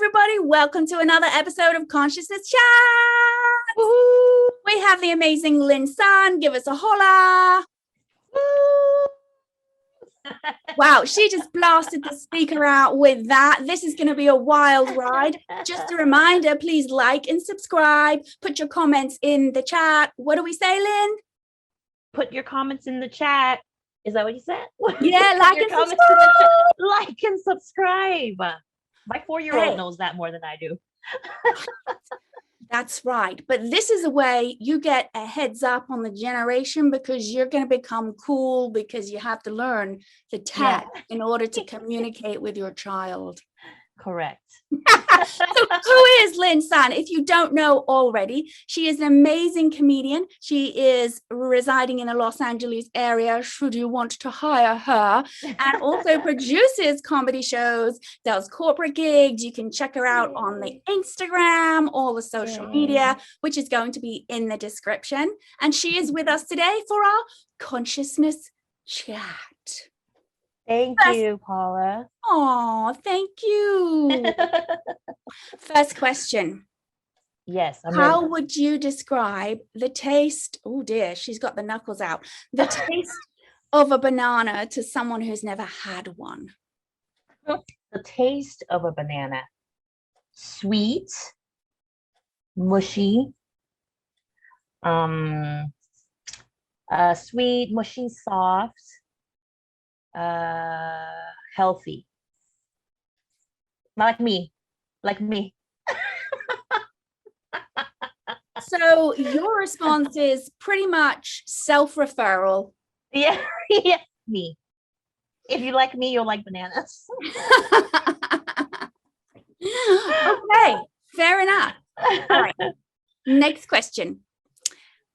everybody. Welcome to another episode of Consciousness Chat. Woo! We have the amazing Lynn San. Give us a holla. Wow, she just blasted the speaker out with that. This is going to be a wild ride. Just a reminder, please like and subscribe. Put your comments in the chat. What do we say, Lynn? Put your comments in the chat. Is that what you said? Yeah, like and subscribe. Like and subscribe. My 4-year-old knows that more than I do. That's right. But this is a way you get a heads up on the generation, because you're going to become cool, because you have to learn the tech in order to communicate with your child. Correct. So who is Lynn San? If you don't know already, she is an amazing comedian. She is residing in the Los Angeles area, should you want to hire her, and also produces comedy shows, does corporate gigs. You can check her out on the Instagram, all the social media, which is going to be in the description. And she is with us today for our Consciousness Chat. Thank you, Paula. Oh, thank you. First question. Yes. How would you describe the taste? Oh dear, she's got the knuckles out. The taste of a banana to someone who's never had one. The taste of a banana. Sweet, mushy, sweet, mushy, soft, healthy. Not like me. So your response is pretty much self-referral. Yeah, me. If you like me, you'll like bananas. Okay, fair enough. All right. Next question.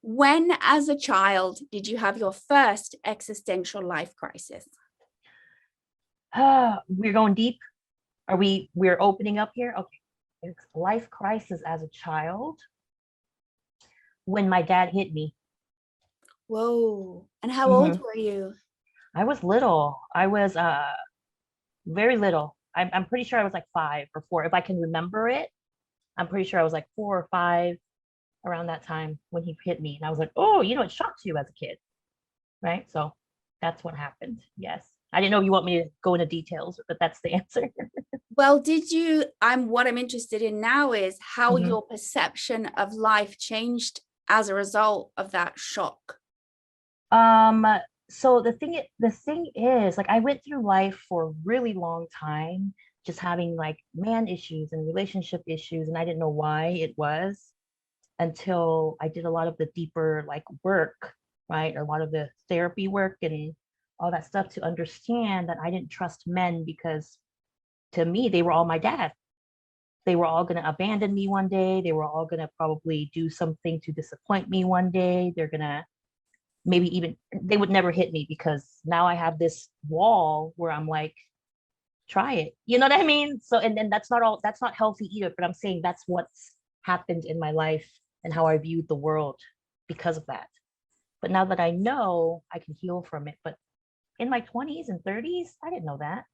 When, as a child, did you have your first existential life crisis? We're going deep. We're opening up here? Okay. Life crisis as a child. When my dad hit me. Whoa. And how old were you? I was little. I was very little. I'm pretty sure I was like 5 or 4. If I can remember it, I'm pretty sure I was like 4 or 5 around that time when he hit me. And I was like, oh, it shocks you as a kid. Right? So that's what happened. Yes. I didn't know you want me to go into details, but that's the answer. Well, what I'm interested in now is how your perception of life changed as a result of that shock. So the thing is, like, I went through life for a really long time, just having like man issues and relationship issues, and I didn't know why it was until I did a lot of the deeper like work, right? A lot of the therapy work and all that stuff to understand that I didn't trust men, because to me, they were all my dad. They were all going to abandon me one day. They were all going to probably do something to disappoint me one day. They're going to they would never hit me, because now I have this wall where I'm like, try it. You know what I mean? So, and that's not healthy either, but I'm saying that's what's happened in my life and how I viewed the world because of that. But now that I know, I can heal from it. But in my 20s and 30s, I didn't know that.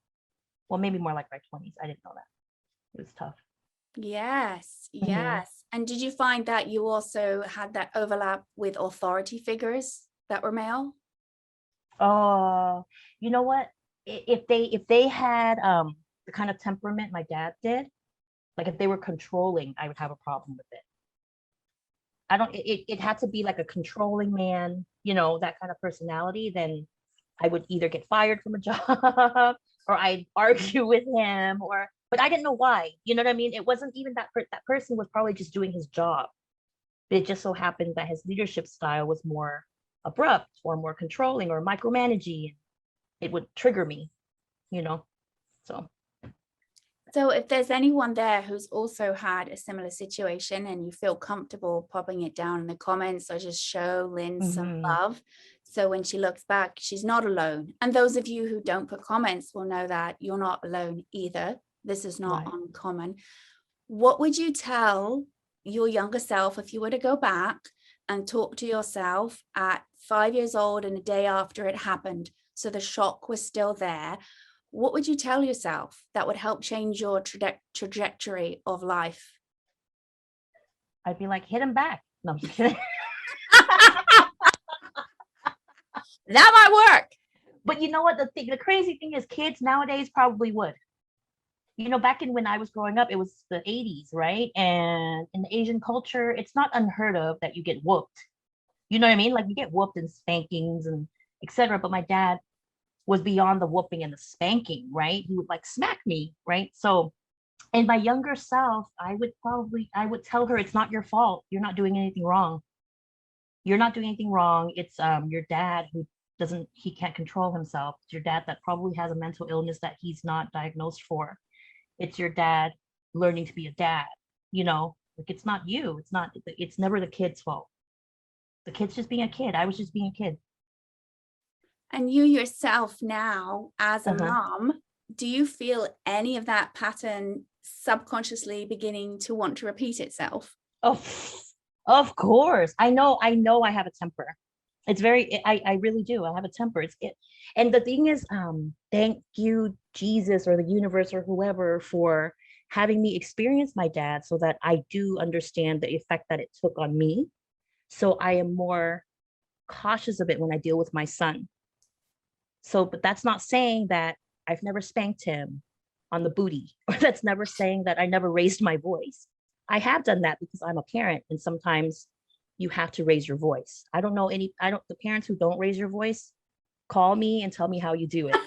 Well, maybe more like my 20s. I didn't know that. It was tough. Yes. And did you find that you also had that overlap with authority figures that were male? You know what? If they had the kind of temperament my dad did, like if they were controlling, I would have a problem with it. It had to be like a controlling man, that kind of personality. Then I would either get fired from a job or I'd argue with him, but I didn't know why. You know what I mean? It wasn't even that person was probably just doing his job. But it just so happened that his leadership style was more abrupt or more controlling or micromanaging. It would trigger me, So if there's anyone there who's also had a similar situation and you feel comfortable popping it down in the comments, or just show Lynn some love, so when she looks back, she's not alone. And those of you who don't put comments will know that you're not alone either. This is not uncommon. What would you tell your younger self if you were to go back and talk to yourself at 5 years old and a day after it happened? So the shock was still there. what would you tell yourself that would help change your trajectory of life? I'd be like, hit him back. No, I'm just kidding. That might work. But you know what? The crazy thing is, kids nowadays probably would. You know, back in when I was growing up, it was the 80s, right? And in the Asian culture, it's not unheard of that you get whooped. You know what I mean? Like you get whooped and spankings and etc. But my dad was beyond the whooping and the spanking, right? He would like smack me, right? So in my younger self, I would tell her, it's not your fault. You're not doing anything wrong. You're not doing anything wrong. It's your dad who he can't control himself. It's your dad that probably has a mental illness that he's not diagnosed for. It's your dad learning to be a dad, you know, like it's not you. It's never the kid's fault. The kid's just being a kid. I was just being a kid. And you yourself now as a Uh-huh. mom, do you feel any of that pattern subconsciously beginning to want to repeat itself? Oh, of course. I know I have a temper. It's I really do. I have a temper. And the thing is, thank you, Jesus or the universe or whoever, for having me experience my dad so that I do understand the effect that it took on me. So I am more cautious of it when I deal with my son. So, but that's not saying that I've never spanked him on the booty, or that's never saying that I never raised my voice. I have done that because I'm a parent, and sometimes you have to raise your voice. The parents who don't raise your voice, call me and tell me how you do it.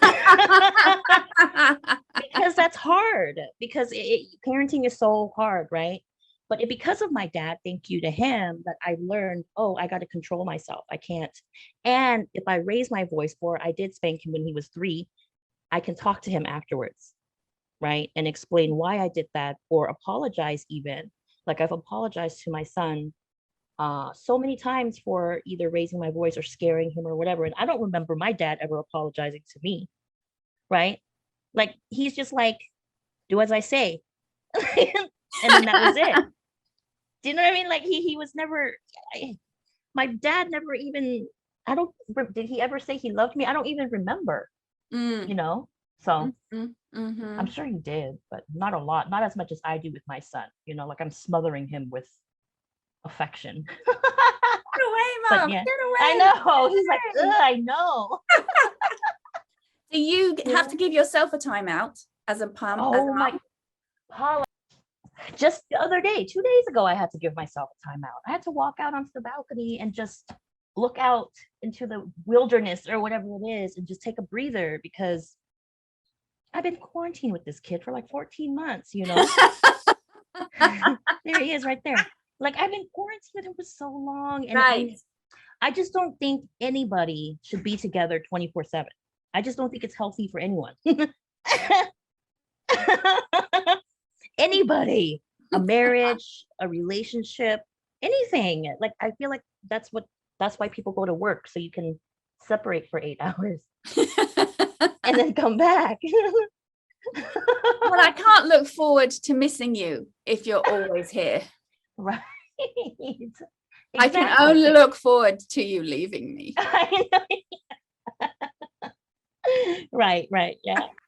Because that's hard, because parenting is so hard, right? But because of my dad, thank you to him, that I learned, oh, I got to control myself. I can't. And if I raise my voice, or I did spank him when he was 3, I can talk to him afterwards, right? And explain why I did that, or apologize even. Like I've apologized to my son so many times for either raising my voice or scaring him or whatever. And I don't remember my dad ever apologizing to me, right? Like he's just like, do as I say. And then that was it. Do you know what I mean? Like he was never, my dad never even, did he ever say he loved me? I don't even remember, you know? So I'm sure he did, but not a lot, not as much as I do with my son, you know, like I'm smothering him with affection. Get away, Mom. Yeah, Get away. I know. He's like, I know. Do you have to give yourself a timeout as a mom? Oh my, Paula. Just the other day, 2 days ago, I had to give myself a timeout. I had to walk out onto the balcony and just look out into the wilderness or whatever it is and just take a breather, because I've been quarantined with this kid for like 14 months, you know? There he is right there. Like I've been quarantined with him for so long. And Right. I just don't think anybody should be together 24/7. I just don't think it's healthy for anyone. Anybody, a marriage, a relationship, anything. Like I feel like that's why people go to work, so you can separate for 8 hours and then come back. Well, I can't look forward to missing you if you're always here. Right. I can only look forward to you leaving me. Right.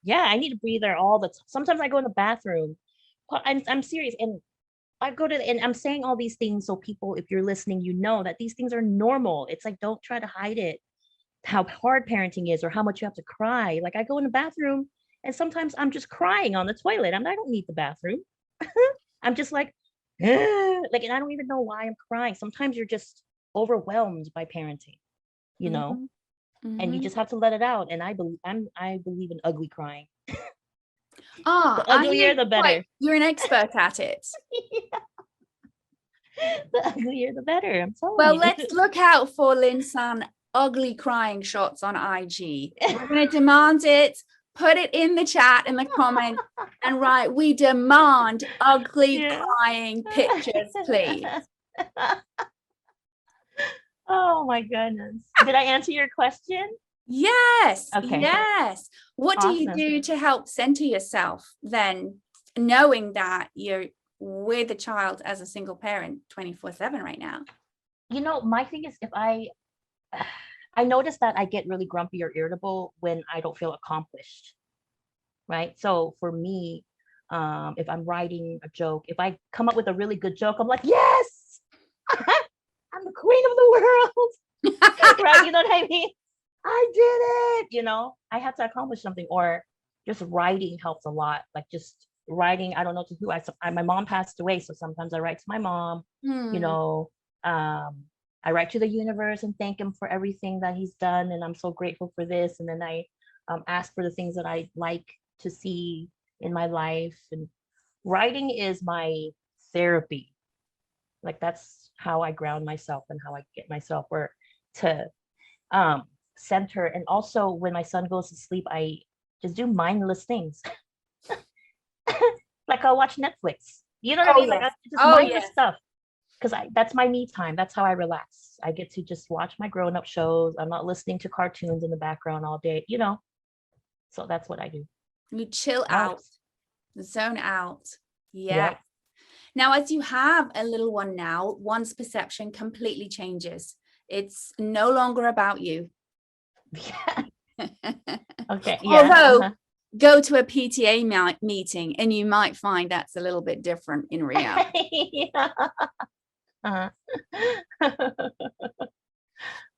Yeah, I need a breather all the time. Sometimes I go in the bathroom. I'm serious, and and I'm saying all these things so people, if you're listening, you know that these things are normal. It's like, don't try to hide it, how hard parenting is or how much you have to cry. Like I go in the bathroom and sometimes I'm just crying on the toilet. I don't need the bathroom. I'm just like, like, and I don't even know why I'm crying. Sometimes you're just overwhelmed by parenting, you know, and you just have to let it out. And I believe in ugly crying. The uglier, the better. You're an expert at it. The uglier, the better. I'm telling Well, you. let's look out for Lynn San ugly crying shots on IG. We're going to demand it. Put it in the chat, in the comments, and write, we demand ugly crying pictures, please. Oh my goodness. Did I answer your question? Yes. Okay. Yes. What do you do to help center yourself then, knowing that you're with a child as a single parent 24/7 right now? You know, my thing is, if I notice that I get really grumpy or irritable when I don't feel accomplished. right? So for me, if I'm writing a joke, if I come up with a really good joke, I'm like, yes, I'm the queen of the world, right? You know what I mean? I did it. I had to accomplish something. Or just writing helps a lot. Like just writing, I don't know to who. My mom passed away, so sometimes I write to my mom. You Hmm. know, I write to the universe and thank him for everything that he's done, and I'm so grateful for this. And then I ask for the things that I like to see in my life. And writing is my therapy. Like that's how I ground myself and how I get myself where to center. And also when my son goes to sleep, I just do mindless things. Like I'll watch Netflix. You know what I Oh mean? Like yes. I just Oh mindless yes. stuff. Because that's my me time. That's how I relax. I get to just watch my grown-up shows. I'm not listening to cartoons in the background all day. So that's what I do. You chill out, Helps. zone out. Yeah. Yep. Now, as you have a little one now, one's perception completely changes. It's no longer about you. Yeah. Okay. Yeah. Although, Uh-huh. go to a PTA meeting and you might find that's a little bit different in reality. Yeah. Uh-huh.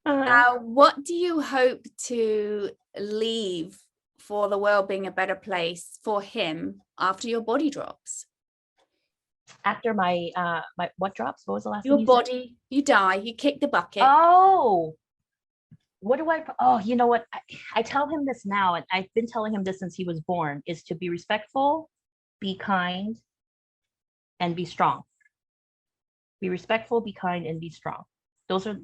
Uh-huh. What do you hope to leave for the world being a better place for him after your body drops? After my what drops? What was the last thing Your you said? body, you die, you kick the bucket. Oh, what do I? Oh, you know what? I tell him this now, and I've been telling him this since he was born, is to be respectful, be kind, and be strong. Be respectful, be kind, and be strong. Those are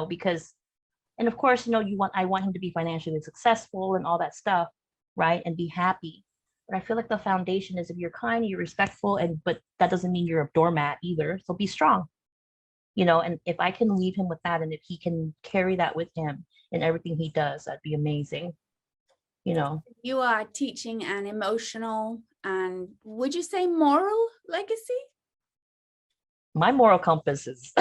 because, and of course, I want him to be financially successful and all that stuff, right? And be happy. But I feel like the foundation is if you're kind, you're respectful, but that doesn't mean you're a doormat either. So be strong. And if I can leave him with that, and if he can carry that with him in everything he does, that'd be amazing. You are teaching an emotional and, would you say, moral legacy? My moral compass is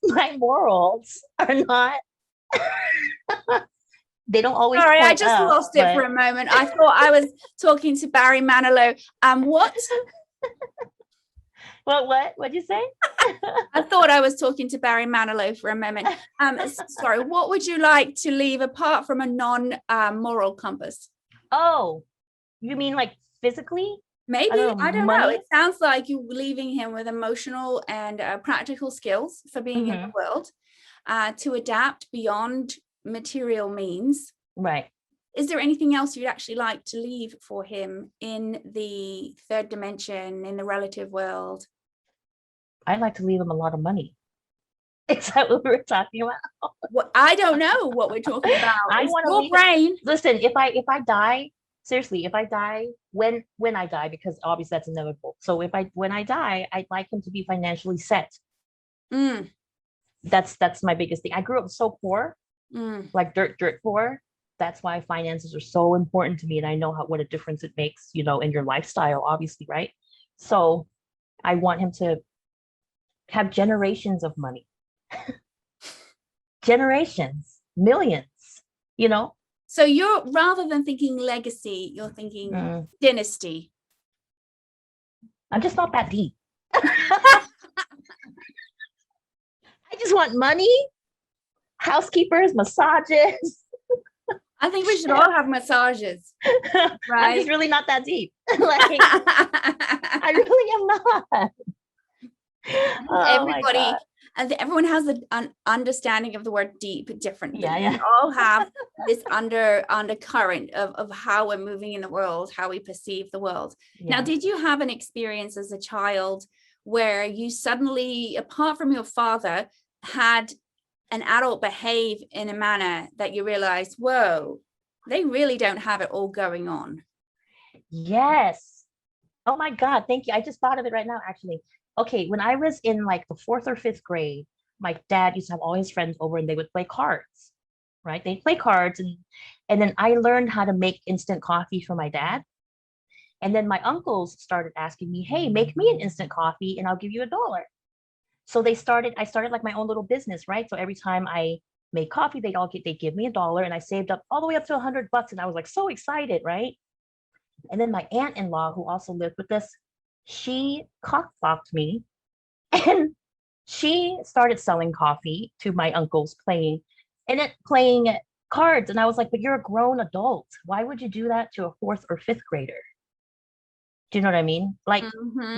my morals are not they don't always Sorry, I point just up, lost it for but a moment. I thought I was talking to Barry Manilow. What? what'd you say? I thought I was talking to Barry Manilow for a moment. Sorry, what would you like to leave apart from a non-moral compass? Oh, you mean like physically? Maybe, I don't know. Money? It sounds like you're leaving him with emotional and practical skills for being in the Hmm. world, to adapt beyond material means. Right. Is there anything else you'd actually like to leave for him in the third dimension, in the relative world? I'd like to leave him a lot of money. Is that what we were talking about? What, I don't know what we're talking about. I It's want to your leave him. brain. Listen, if I die, seriously, if I die, when I die, because obviously that's inevitable. So when I die, I'd like him to be financially set. Mm, That's my biggest thing. I grew up so poor, mm. like dirt poor. That's why finances are so important to me, and I know what a difference it makes, in your lifestyle, obviously, right? So I want him to have generations of money, generations, millions, you know? So you're, rather than thinking legacy, you're thinking Mm, dynasty. I'm just not that deep. I just want money, housekeepers, massages. I think we should all have massages, I'm right? just really not that deep. Like, I really am not. Oh my Everybody, God. and everyone has an understanding of the word deep differently. Yeah, yeah. We all have this undercurrent of how we're moving in the world, how we perceive the world. Now, Yeah. did you have an experience as a child where you suddenly, apart from your father, had an adult behave in a manner that you realized, whoa, they really don't have it all going on? Yes. Oh my God. Thank you. I just thought of it right now, actually. Okay. When I was in like the fourth or fifth grade, my dad used to have all his friends over and they would play cards, right? They'd play cards, and then I learned how to make instant coffee for my dad. And then my uncles started asking me, hey, make me an instant coffee and I'll give you $1. So I started like my own little business, right? So every time I made coffee, they give me $1, and I saved up all the way up to $100, and I was like so excited, right? And then my aunt-in-law, who also lived with us, she cock-blocked me and she started selling coffee to my uncles playing cards. And I was like, but you're a grown adult. Why would you do that to a fourth or fifth grader? Do you know what I mean? Like,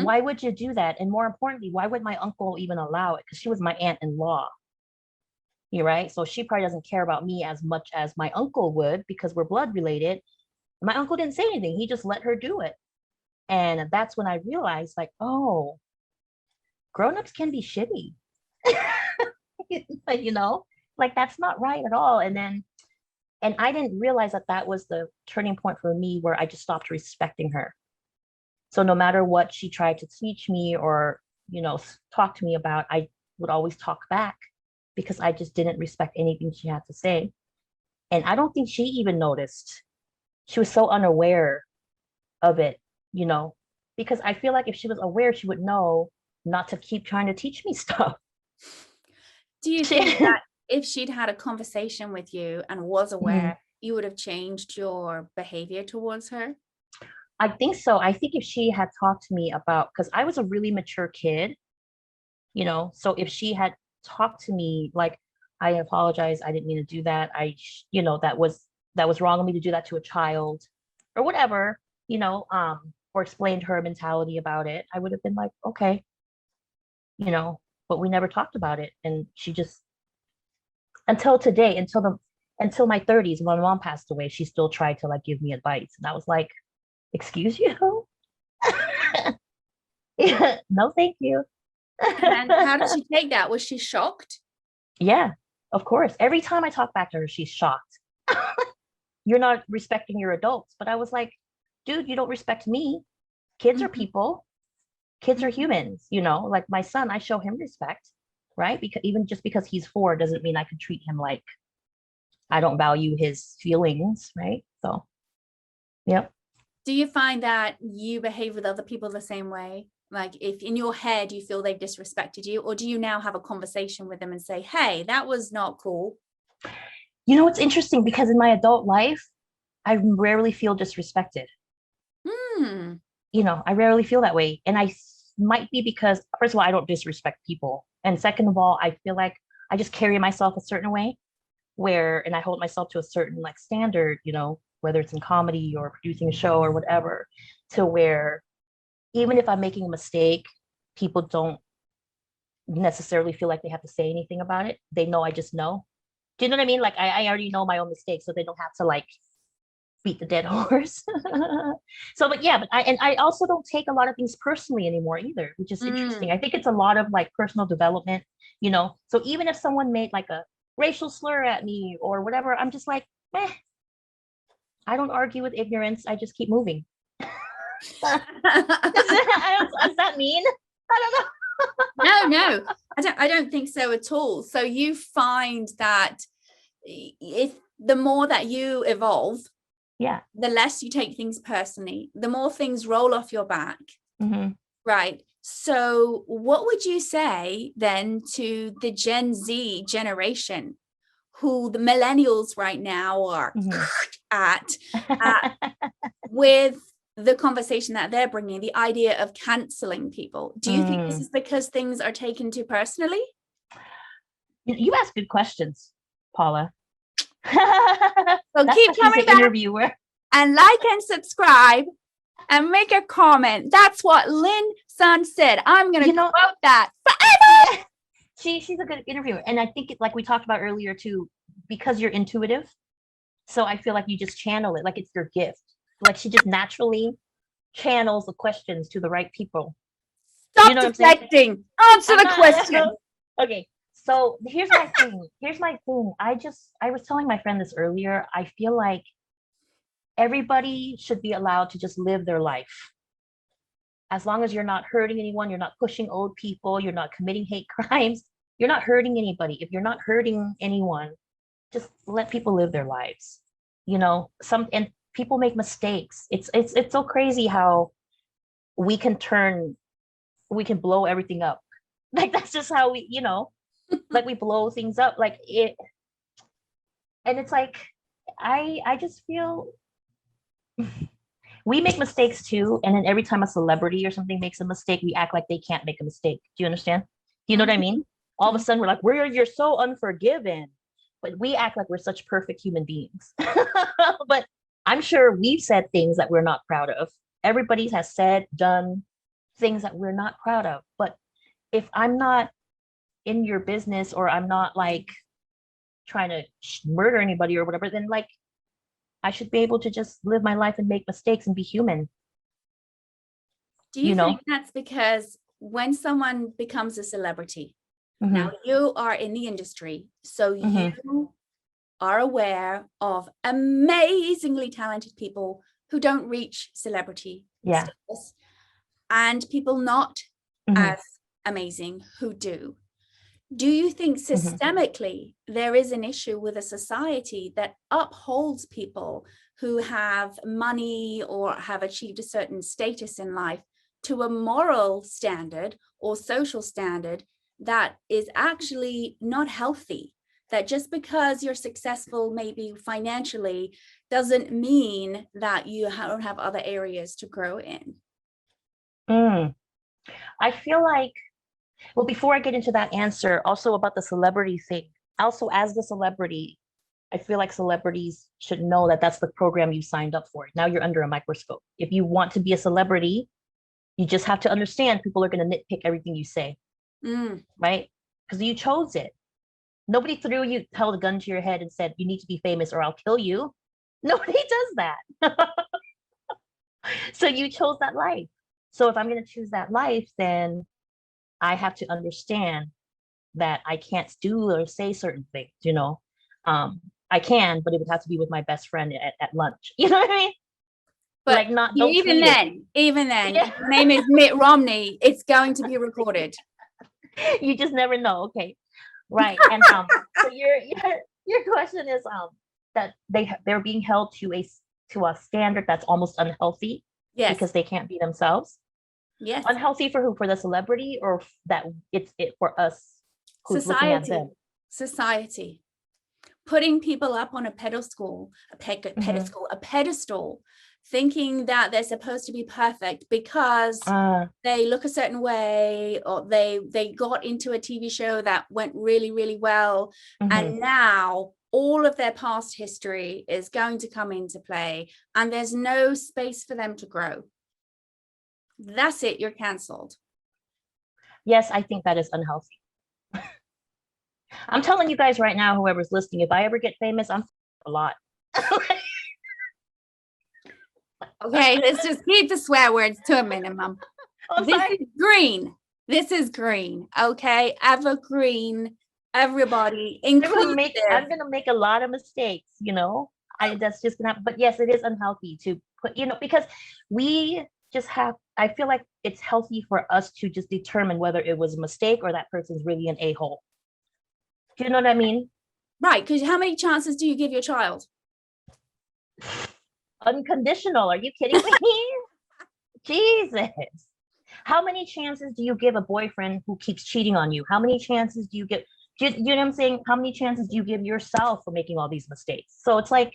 why would you do that? And more importantly, why would my uncle even allow it? Because she was my aunt-in-law. You're right. So she probably doesn't care about me as much as my uncle would because we're blood related. My uncle didn't say anything. He just let her do it. And that's when I realized, like, oh, grown-ups can be shitty. you know, like that's not right at all. And I didn't realize that that was the turning point for me where I just stopped respecting her. So no matter what she tried to teach me or, talk to me about, I would always talk back because I just didn't respect anything she had to say. And I don't think she even noticed. She was so unaware of it, because I feel like if she was aware, she would know not to keep trying to teach me stuff. Do you think that if she'd had a conversation with you and was aware, you would have changed your behavior towards her? I think so. I think if she had talked to me about, because I was a really mature kid, so if she had talked to me like, I apologize, I didn't mean to do that. That was wrong of me to do that to a child or whatever, or explained her mentality about it, I would have been like, okay, but we never talked about it. And she just, until today, until my 30s, when my mom passed away, she still tried to like give me advice. And I was like, excuse you? Yeah, no, thank you. And how did she take that? Was she shocked? Yeah, of course. Every time I talk back to her, she's shocked. You're not respecting your adults. But I was like, dude, you don't respect me. Kids are people. Kids are humans, like my son, I show him respect, right? Because even just because he's 4 doesn't mean I can treat him like I don't value his feelings, right? So, yep. Do you find that you behave with other people the same way? Like if in your head you feel they've disrespected you, or do you now have a conversation with them and say, hey, that was not cool? It's interesting because in my adult life, I rarely feel disrespected. I rarely feel that way. And I might be because, first of all, I don't disrespect people. And second of all, I feel like I just carry myself a certain way and I hold myself to a certain like standard, whether it's in comedy or producing a show or whatever, to where even if I'm making a mistake, people don't necessarily feel like they have to say anything about it. They know I just know. Do you know what I mean? Like I already know my own mistakes, so they don't have to like beat the dead horse. So, but yeah, I also don't take a lot of things personally anymore either, which is interesting. I think it's a lot of like personal development, So even if someone made like a racial slur at me or whatever, I'm just like, I don't argue with ignorance. I just keep moving. Does that mean? I don't know. No, I don't think so at all. So you find that if the more that you evolve, the less you take things personally, the more things roll off your back. Right. So what would you say then to the Gen Z generation, who the millennials right now are at with the conversation that they're bringing, the idea of canceling people? Do you think this is because things are taken too personally? You ask good questions, Paula. So keep coming back interviewer. And like and subscribe and make a comment. That's what Lynn Sun said. I'm going to quote that forever. She's a good interviewer. And I think like we talked about earlier too, because you're intuitive. So I feel like you just channel it like it's your gift. Like she just naturally channels the questions to the right people. Stop deflecting. Answer the question. Okay. So here's my thing. I was telling my friend this earlier. I feel like everybody should be allowed to just live their life. As long as you're not hurting anyone, you're not pushing old people, you're not committing hate crimes, you're not hurting anybody. If you're not hurting anyone, just let people live their lives. And people make mistakes. It's so crazy how we can blow everything up. Like that's just how we, like we blow things up like it. And it's like I just feel We make mistakes too. And then every time a celebrity or something makes a mistake, we act like they can't make a mistake. Do you understand? Do you know what I mean? All of a sudden we're like, you're so unforgiven. But we act like we're such perfect human beings. But I'm sure we've said things that we're not proud of. Everybody has said, done things that we're not proud of. But if I'm not in your business, or I'm not like trying to murder anybody or whatever, then like I should be able to just live my life and make mistakes and be human. Do you think that's because when someone becomes a celebrity, now you are in the industry, so you are aware of amazingly talented people who don't reach celebrity status, and people not as amazing who do. Do you think systemically there is an issue with a society that upholds people who have money or have achieved a certain status in life to a moral standard or social standard that is actually not healthy? That just because you're successful maybe financially doesn't mean that you don't have other areas to grow in? I feel like, well, before I get into that answer, also about the celebrity thing, also as the celebrity, I feel like celebrities should know that that's the program you signed up for. Now you're under a microscope. If you want to be a celebrity, you just have to understand people are going to nitpick everything you say, right? Because you chose it. Nobody held a gun to your head and said, you need to be famous or I'll kill you. Nobody does that. So you chose that life. So if I'm going to choose that life, then I have to understand that I can't do or say certain things, I can, but it would have to be with my best friend at lunch. You know what I mean? But like not even then, yeah. If your name is Mitt Romney, it's going to be recorded. You just never know. Okay. Right. And so your question is that they're being held to a standard that's almost unhealthy. Yes. Because they can't be themselves. Yes. Unhealthy for who? For the celebrity, or that it's it for us who's looking at them? Society. Putting people up on a pedestal, thinking that they're supposed to be perfect because they look a certain way, or they got into a TV show that went really, really well. And now all of their past history is going to come into play and there's no space for them to grow. That's it. You're canceled. Yes, I think that is unhealthy. I'm telling you guys right now, whoever's listening, if I ever get famous, I'm a lot. Okay, let's just keep the swear words to a minimum. This is green. Okay, evergreen. Everybody, including I'm gonna make a lot of mistakes. That's just gonna happen. But yes, it is unhealthy to put. Because we just have. I feel like it's healthy for us to just determine whether it was a mistake or that person's really an a-hole. Do you know what I mean? Right, because how many chances do you give your child? Unconditional. Are you kidding me? Jesus. How many chances do you give a boyfriend who keeps cheating on you? How many chances do you give? You know what I'm saying? How many chances do you give yourself for making all these mistakes? So it's like,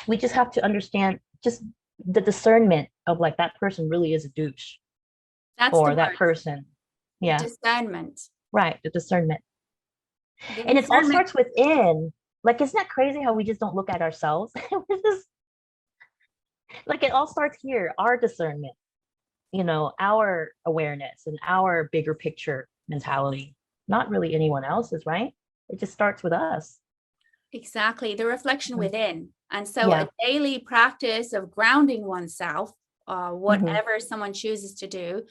we just have to understand just the discernment of like, that person really is a douche. Or that person. Yeah. Discernment. Right. The discernment. And it all starts within. Like, isn't that crazy how we just don't look at ourselves? Like, it all starts here, our discernment, our awareness and our bigger picture mentality, not really anyone else's, right? It just starts with us. Exactly. The reflection within. And so a daily practice of grounding oneself, whatever someone chooses to do,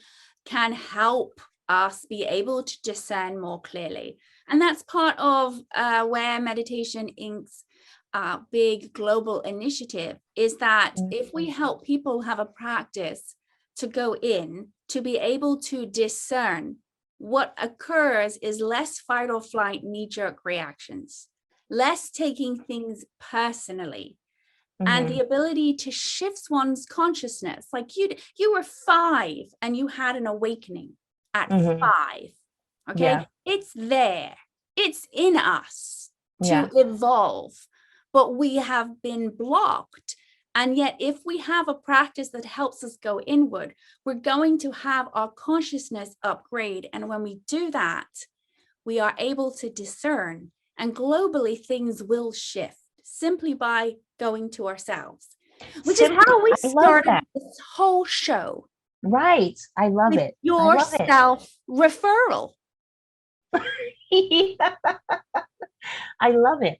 can help us be able to discern more clearly. And that's part of where Meditation Inc.'s big global initiative is that if we help people have a practice to go in, to be able to discern, what occurs is less fight or flight knee-jerk reactions, less taking things personally, and the ability to shift one's consciousness. Like you were 5 and you had an awakening at 5. Okay. Yeah. It's there. It's in us to evolve, but we have been blocked And yet, if we have a practice that helps us go inward, we're going to have our consciousness upgrade. And when we do that, we are able to discern, and globally things will shift simply by going to ourselves, which is how we started this whole show. Right. I love with it. Your self-referral. I love it.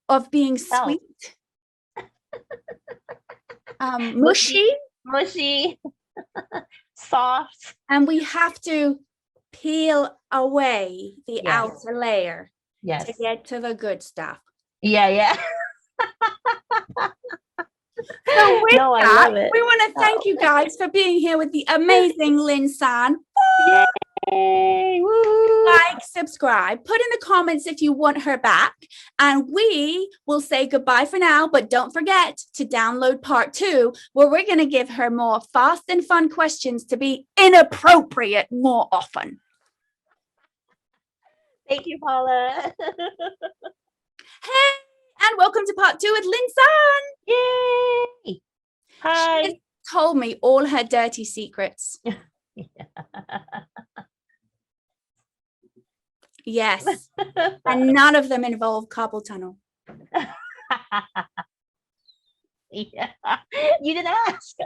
Of being sweet, mushy, soft. And we have to peel away the outer layer to get to the good stuff. Yeah. So with that, we want to thank you guys for being here with the amazing Lynn San. Yay! Woo! Like, subscribe, put in the comments if you want her back, and we will say goodbye for now, but don't forget to download part 2, where we're going to give her more fast and fun questions to be inappropriate more often. Thank you, Paula. Hey, and welcome to part 2 with Lynn San. Yay! Hi. She has told me all her dirty secrets. Yes, and none of them involve carpal tunnel. Yeah, you didn't ask.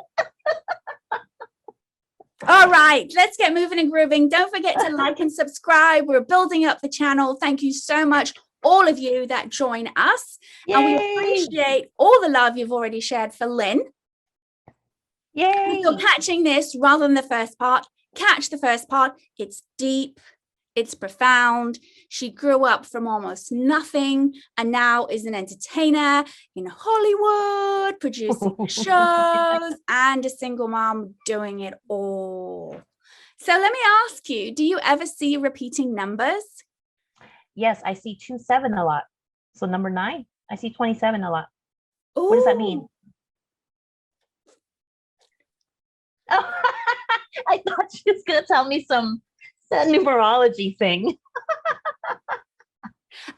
All right, let's get moving and grooving. Don't forget to like and subscribe. We're building up the channel. Thank you so much, all of you that join us. Yay. And we appreciate all the love you've already shared for Lynn. Yay! If you're catching this rather than the first part, catch the first part. It's deep. It's profound. She grew up from almost nothing and now is an entertainer in Hollywood, producing shows, and a single mom doing it all. So let me ask you, do you ever see repeating numbers? Yes, I see 27 a lot. So number 9, I see 27 a lot. Ooh. What does that mean? Oh, I thought she was going to tell me some numerology thing.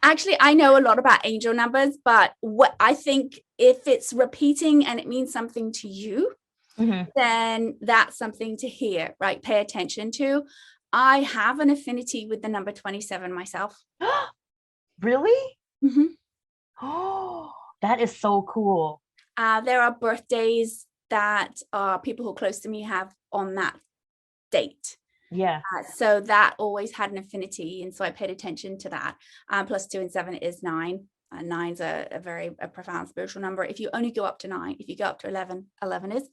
Actually, I know a lot about angel numbers, but what I think, if it's repeating and it means something to you, then that's something to hear, right? Pay attention to. I have an affinity with the number 27 myself. Really? Oh, that is so cool. There are birthdays that people who are close to me have on that date. Yeah. So that always had an affinity, and so I paid attention to that. Plus 2 and 7 is 9. 9's a very profound spiritual number. If you only go up to 9, if you go up to 11, 11 is.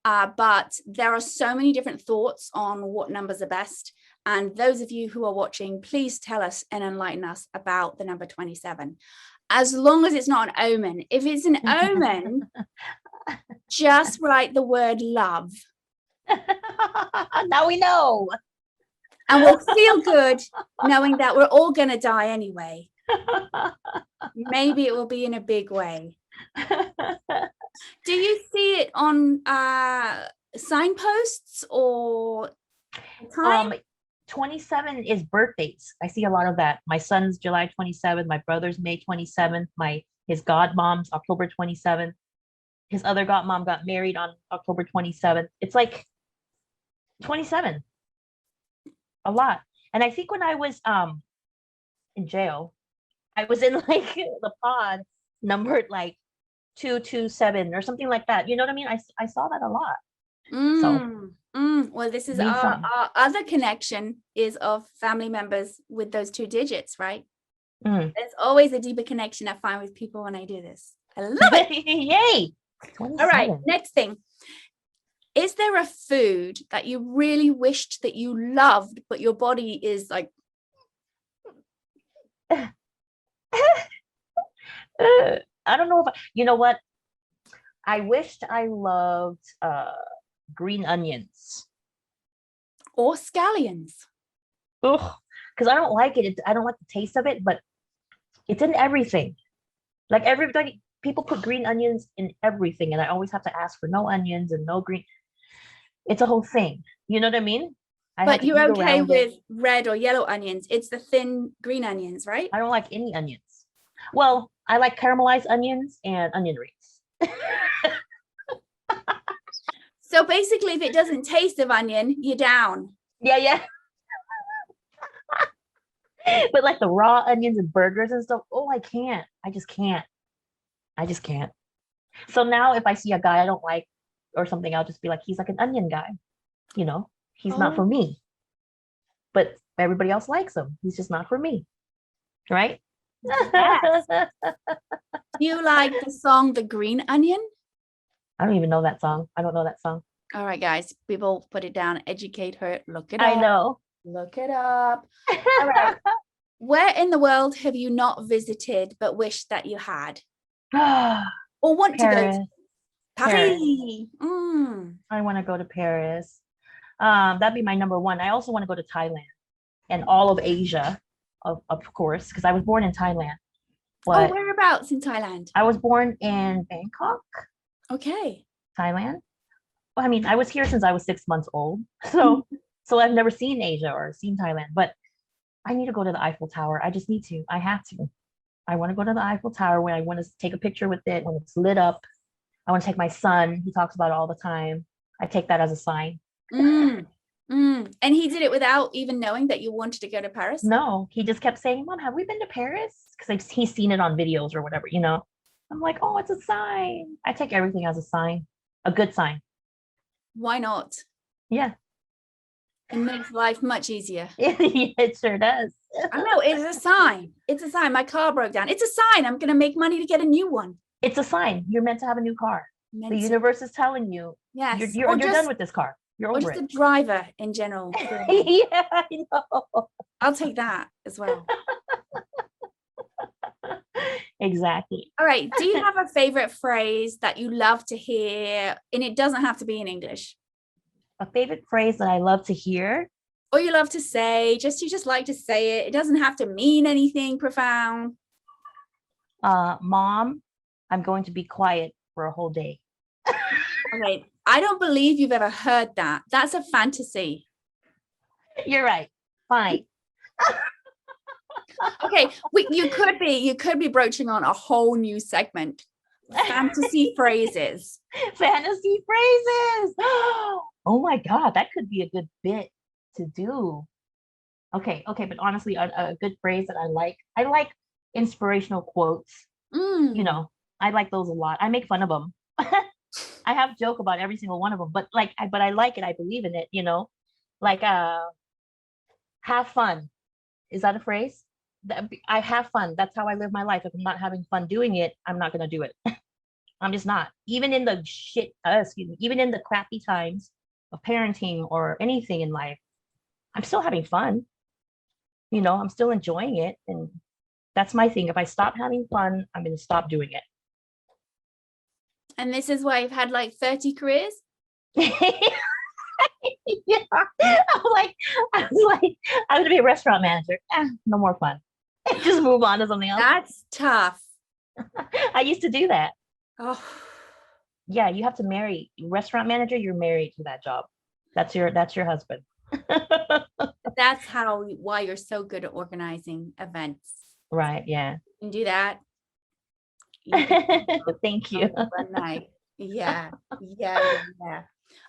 But there are so many different thoughts on what numbers are best. And those of you who are watching, please tell us and enlighten us about the number 27. As long as it's not an omen. If it's an omen, just write the word love. Now we know. And we'll feel good knowing that we're all going to die anyway. Maybe it will be in a big way. Do you see it on signposts or time? 27 is birthdays. I see a lot of that. My son's July 27th. My brother's May 27th. His godmom's October 27th. His other godmom got married on October 27th. It's like 27. A lot. And I think when I was in jail, I was in like the pod numbered like 227 or something like that. You know what I mean? I saw that a lot. Well, this is our other connection is of family members with those 2 digits, right? There's always a deeper connection I find with people when I do this. I love it. Yay! 27. All right, next thing. Is there a food that you really wished that you loved, but your body is like... I don't know if you know what? I wished I loved green onions. Or scallions. Ugh, because I don't like it. I don't like the taste of it, but it's in everything. Like people put green onions in everything, and I always have to ask for no onions and no green. It's a whole thing. You know what I mean? But you're okay with red or yellow onions. It's the thin green onions, right? I don't like any onions. Well, I like caramelized onions and onion rings. So basically, if it doesn't taste of onion, you're down. Yeah. But like the raw onions and burgers and stuff, oh, I can't. I just can't. So now if I see a guy I don't like or something, I'll just be like, he's like an onion guy. He's not for Oh, me. But everybody else likes him. He's just not for me. Right? yes. Do you like the song The Green Onion? I don't even know that song. I don't know that song. All right, guys, people put it down, educate her, look it I up. know. Look it up. All right. Where in the world have you not visited but wish that you had? Or want to go Paris. to? Paris. I want to go to Paris. That'd be my number one. I also want to go to Thailand and all of Asia, of course, because I was born in Thailand. But whereabouts in Thailand? I was born in Bangkok, Okay. Thailand. Well, I mean, I was here since I was 6 months old. So I've never seen Asia or seen Thailand, but I need to go to the Eiffel Tower. I just need to. I have to. I want to go to the Eiffel Tower when I want to take a picture with it when it's lit up. I want to take my son. He talks about it all the time. I take that as a sign. And he did it without even knowing that you wanted to go to Paris? No, he just kept saying, Mom, have we been to Paris? Because he's seen it on videos or whatever, I'm like, oh, it's a sign. I take everything as a sign, a good sign. Why not? Yeah. It makes life much easier. It sure does. I know, it's a sign. It's a sign. My car broke down. It's a sign. I'm going to make money to get a new one. It's a sign. You're meant to have a new car. The universe is telling you, yes, you're done with this car. You're over or just it. a driver in general. Yeah, I know. I'll take that as well. Exactly. All right. Do you have a favorite phrase that you love to hear? And it doesn't have to be in English. A favorite phrase that I love to hear? Or you love to say, you just like to say it. It doesn't have to mean anything profound. Mom, I'm going to be quiet for a whole day. Okay. I don't believe you've ever heard that. That's a fantasy. You're right. Fine. Okay, you could be broaching on a whole new segment. Fantasy phrases. Fantasy phrases. Oh my God, that could be a good bit to do. Okay, but honestly, a good phrase that I like inspirational quotes. I like those a lot. I make fun of them. I have a joke about every single one of them, but I like it. I believe in it, like, have fun. Is that a phrase? I have fun. That's how I live my life. If I'm not having fun doing it, I'm not going to do it. I'm just not. Even in the even in the crappy times of parenting or anything in life, I'm still having fun. I'm still enjoying it. And that's my thing. If I stop having fun, I'm going to stop doing it. And this is why you've had like 30 careers? Yeah. I was like, I'm going to be a restaurant manager. No more fun. Just move on to something else. That's tough. I used to do that. Oh. Yeah, you have to marry restaurant manager. You're married to that job. That's your husband. That's why you're so good at organizing events. Right. Yeah. You can do that. Thank you. One night. Yeah.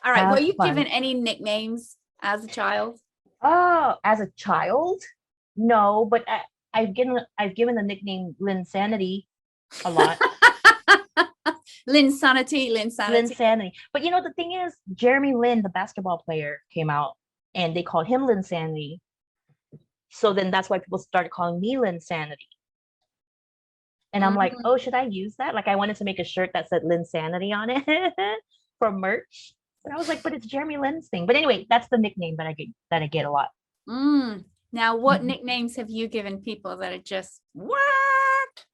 All right. Were you given any nicknames as a child? Oh, as a child? No, but I've given the nickname Linsanity a lot. Linsanity. But the thing is, Jeremy Lin, the basketball player, came out and they called him Linsanity. So then that's why people started calling me Linsanity. And I'm like, oh, should I use that? Like, I wanted to make a shirt that said Linsanity on it for merch. But I was like, but it's Jeremy Lin's thing. But anyway, that's the nickname that I get a lot. Now, what nicknames have you given people that are just what?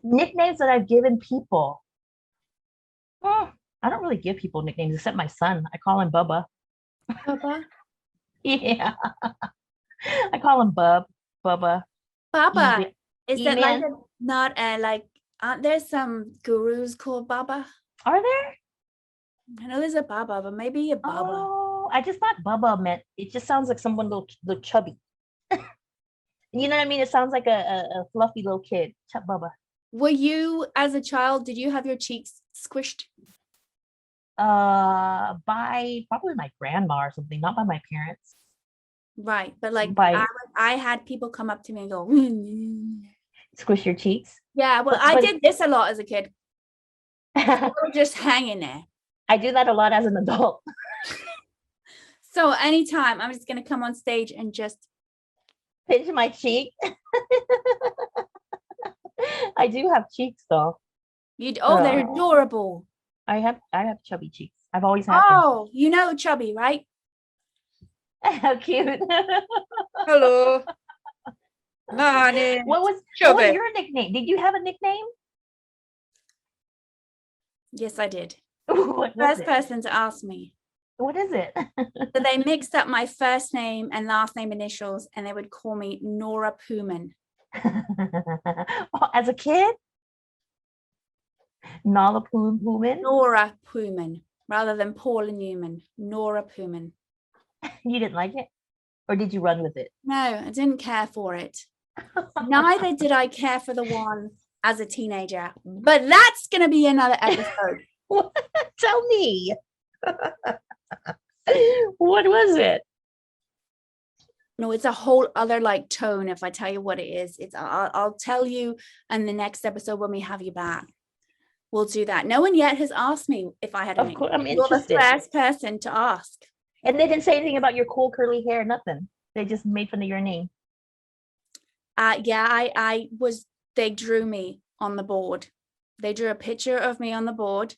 Nicknames that I've given people. I don't really give people nicknames except my son. I call him Bubba. Bubba? Yeah. I call him Bubba. Bubba. Is that aren't there some gurus called Baba? Are there? I know there's a Baba, but maybe a Baba. Oh, I just thought Bubba meant, it just sounds like someone little chubby. You know what I mean? It sounds like a fluffy little kid. Bubba. Were you, as a child, did you have your cheeks squished? By probably my grandma or something, not by my parents. Right. But like By I had people come up to me and go, squish your cheeks. yeah, well, I did this a lot as a kid. I They were just hanging there. do that a lot as an adult. So anytime I'm just going to come on stage and just Pinch my cheek. I do have cheeks though. they're adorable. I have chubby cheeks. I've always had them. Oh, you know Chubby, right? How cute. Hello. My name What was Chubby. your nickname? Did you have a nickname? Yes, I did. What was First it? person to ask me. What is it? So they mixed up my first name and last name initials, and they would call me Nora Pooman. As a kid? Nala Pooman? Nora Pooman, rather than Paula Newman. Nora Pooman. You didn't like it? Or did you run with it? No, I didn't care for it. Neither did I care for the one as a teenager. But that's going to be another episode. Tell me. What was it? No, it's a whole other like tone. If I tell you what it is, I'll tell you in the next episode when we have you back. We'll do that. No one yet has asked me if I had a Of course, I'm nickname. You're the interested. first person to ask. And they didn't say anything about your cool curly hair, nothing. They just made fun of your name. Yeah, I was, they drew me on the board. They drew a picture of me on the board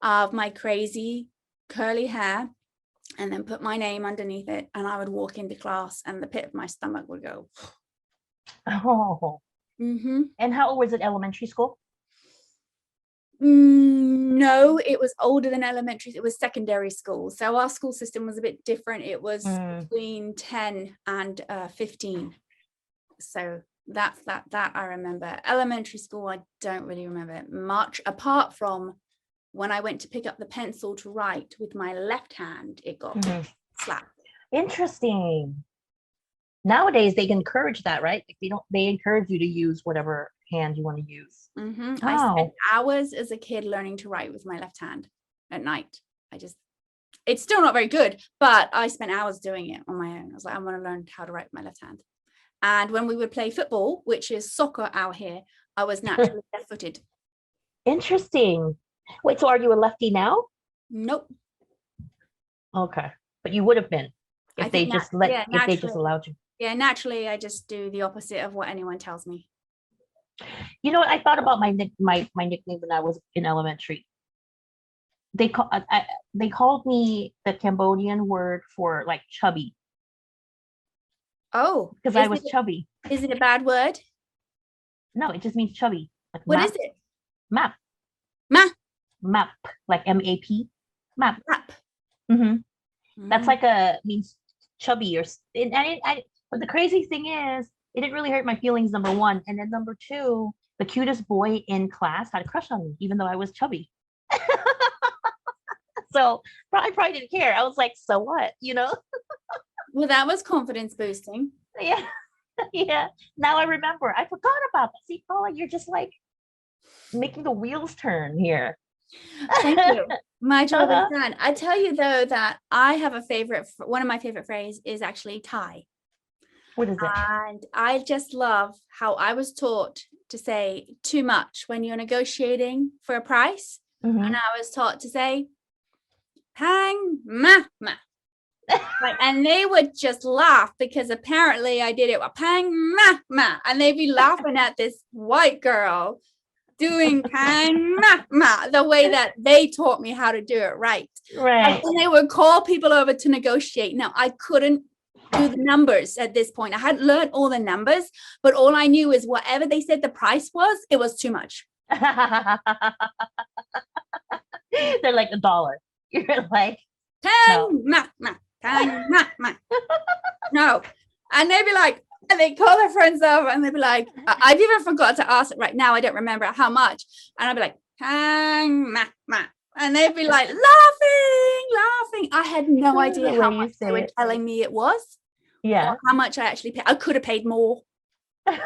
of my crazy curly hair and then put my name underneath it. And I would walk into class and the pit of my stomach would go. Oh. Mm-hmm. And how old was it? Elementary school? No, it was older than elementary. It was secondary school. So our school system was a bit different. It was between 10 and 15. So that I remember. Elementary school, I don't really remember much, apart from when I went to pick up the pencil to write with my left hand, it got slapped. Interesting. Nowadays they encourage that, right? Like they encourage you to use whatever hand you want to use. Wow. I spent hours as a kid learning to write with my left hand at night. It's still not very good, but I spent hours doing it on my own. I was like, I want to learn how to write with my left hand. And when we would play football, which is soccer out here, I was naturally left-footed. Interesting. Wait, so are you a lefty now? Nope. Okay, but you would have been if they just allowed you. Yeah, naturally, I just do the opposite of what anyone tells me. You know what? I thought about my nickname when I was in elementary. They called me the Cambodian word for like chubby. Oh, because I was chubby. Is it a bad word? No, it just means chubby. Like what is it? Map. Map, like M-A-P. Map. That's like means chubby but the crazy thing is, it didn't really hurt my feelings, number one. And then number two, the cutest boy in class had a crush on me, even though I was chubby. So I probably didn't care. I was like, so what, Well, that was confidence boosting. Yeah. Yeah. Now I remember. I forgot about that. See, Paula, you're just like making the wheels turn here. Thank you. My job is done. I tell you though that I have a favorite. One of my favorite phrases is actually Thai. What is it? And I just love how I was taught to say too much when you're negotiating for a price. And I was taught to say pang ma ma. And they would just laugh because apparently I did it with pang ma ma, and they'd be laughing at this white girl doing pang ma ma the way that they taught me how to do it right. And they would call people over to negotiate. Now I couldn't do the numbers at this point. I hadn't learned all the numbers, but all I knew is whatever they said the price was, it was too much. They're like $1. You're like pang ma ma. No. And they'd be like, and they call their friends over and they'd be like, I've even forgot to ask it right now. I don't remember how much. And I'd be like, pang ma ma. And they'd be like laughing. I had no idea how much they were telling me it was. Yeah. Or how much I actually paid. I could have paid more. I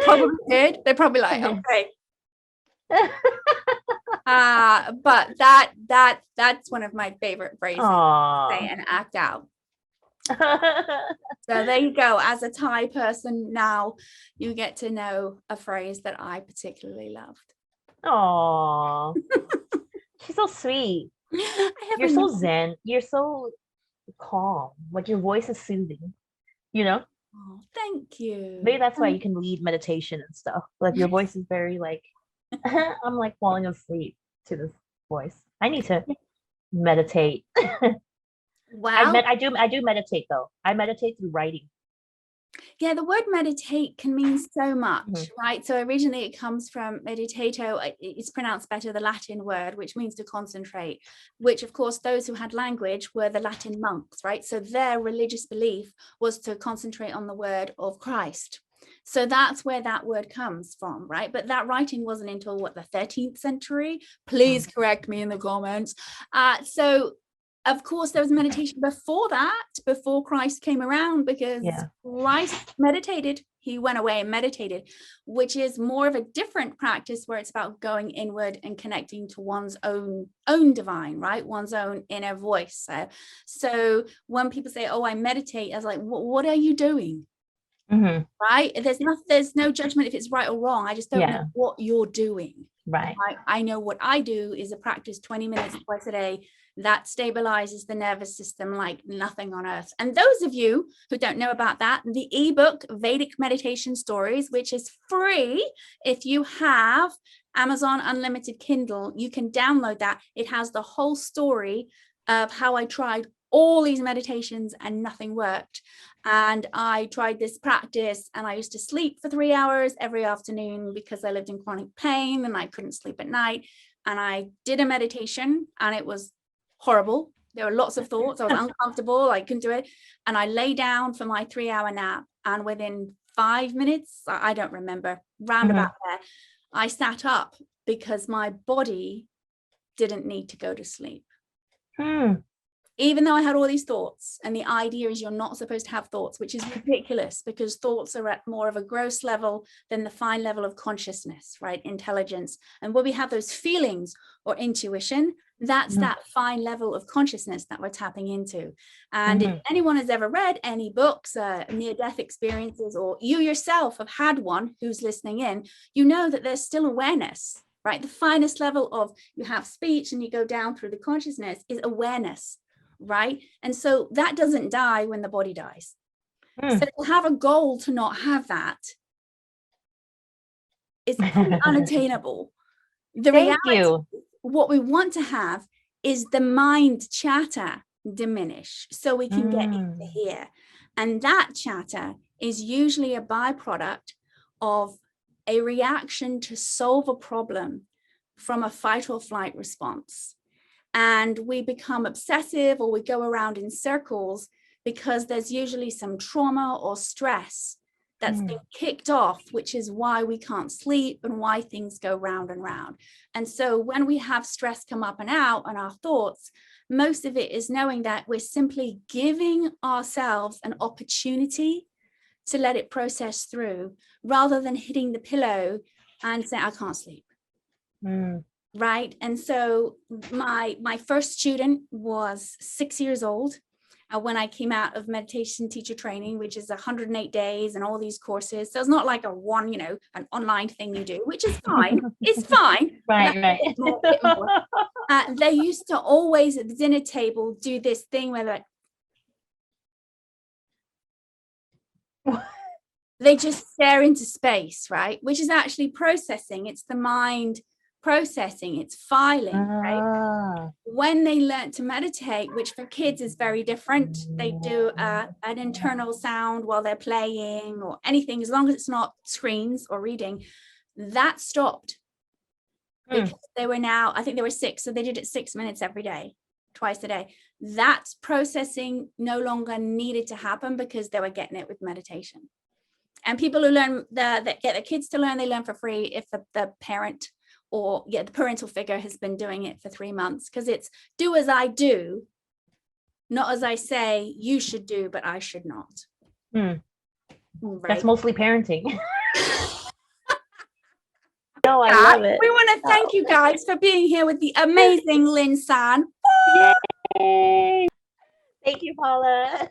probably did. They're probably like, okay. But that's one of my favorite phrases to say and act out. So there you go. As a Thai person now, you get to know a phrase that I particularly loved. Oh, she's so sweet. You're so zen. You're so calm. Like your voice is soothing, you know? Oh, thank you. Maybe that's why you can lead meditation and stuff. Like your voice is very like, I'm like falling asleep to this voice. I need to meditate. Wow. I do meditate though. I meditate through writing. Yeah, the word meditate can mean so much, right? So originally it comes from meditato. It's pronounced better, the Latin word, which means to concentrate, which of course those who had language were the Latin monks, right? So their religious belief was to concentrate on the word of Christ. So that's where that word comes from, right? But that writing wasn't until what, the 13th century? Please correct me in the comments. So of course, there was meditation before that, before Christ came around, because Christ meditated. He went away and meditated, which is more of a different practice where it's about going inward and connecting to one's own divine, right? One's own inner voice. So when people say, oh, I meditate, I was like, what are you doing? Right? There's no judgment if it's right or wrong. I just don't know what you're doing. Right. I know what I do is a practice 20 minutes twice a day that stabilizes the nervous system like nothing on earth. And those of you who don't know about that, the ebook Vedic Meditation Stories, which is free if you have Amazon Unlimited Kindle, you can download that. It has the whole story of how I tried all these meditations and nothing worked. And I tried this practice and I used to sleep for 3 hours every afternoon because I lived in chronic pain and I couldn't sleep at night. And I did a meditation and it was horrible. There were lots of thoughts. I was uncomfortable. I couldn't do it. And I lay down for my 3-hour nap. And within 5 minutes, I don't remember, round about there, I sat up because my body didn't need to go to sleep. Even though I had all these thoughts, and the idea is you're not supposed to have thoughts, which is ridiculous because thoughts are at more of a gross level than the fine level of consciousness, right? Intelligence. And when we have those feelings or intuition, that's that fine level of consciousness that we're tapping into. And if anyone has ever read any books, near-death experiences, or you yourself have had one who's listening in, you know that there's still awareness, right? The finest level of, you have speech and you go down through the consciousness is awareness. Right. And so that doesn't die when the body dies. So to have a goal to not have that is pretty unattainable. The reality, what we want to have is the mind chatter diminish so we can get into here. And that chatter is usually a byproduct of a reaction to solve a problem from a fight or flight response. And we become obsessive or we go around in circles because there's usually some trauma or stress that's been kicked off, which is why we can't sleep and why things go round and round. And so when we have stress come up and out on our thoughts, most of it is knowing that we're simply giving ourselves an opportunity to let it process through rather than hitting the pillow and saying, I can't sleep. Right. And so my first student was 6 years old when I came out of meditation teacher training, which is 108 days and all these courses. So it's not like an online thing you do, which is fine. It's fine. Right. They used to always at the dinner table do this thing where they just stare into space, right? Which is actually processing. It's the mind processing, it's filing, right? When they learn to meditate, which for kids is very different, they do an internal sound while they're playing or anything, as long as it's not screens or reading, that stopped. Because they were now, I think they were 6, so they did it 6 minutes every day, twice a day. That processing no longer needed to happen because they were getting it with meditation. And people who learn that get their kids to learn, they learn for free if the parent or the parental figure has been doing it for 3 months, because it's do as I do, not as I say you should do, but I should not. Right? That's mostly parenting. No, I love it. We want to thank you guys for being here with the amazing Lynn San. Yay! Thank you, Paula.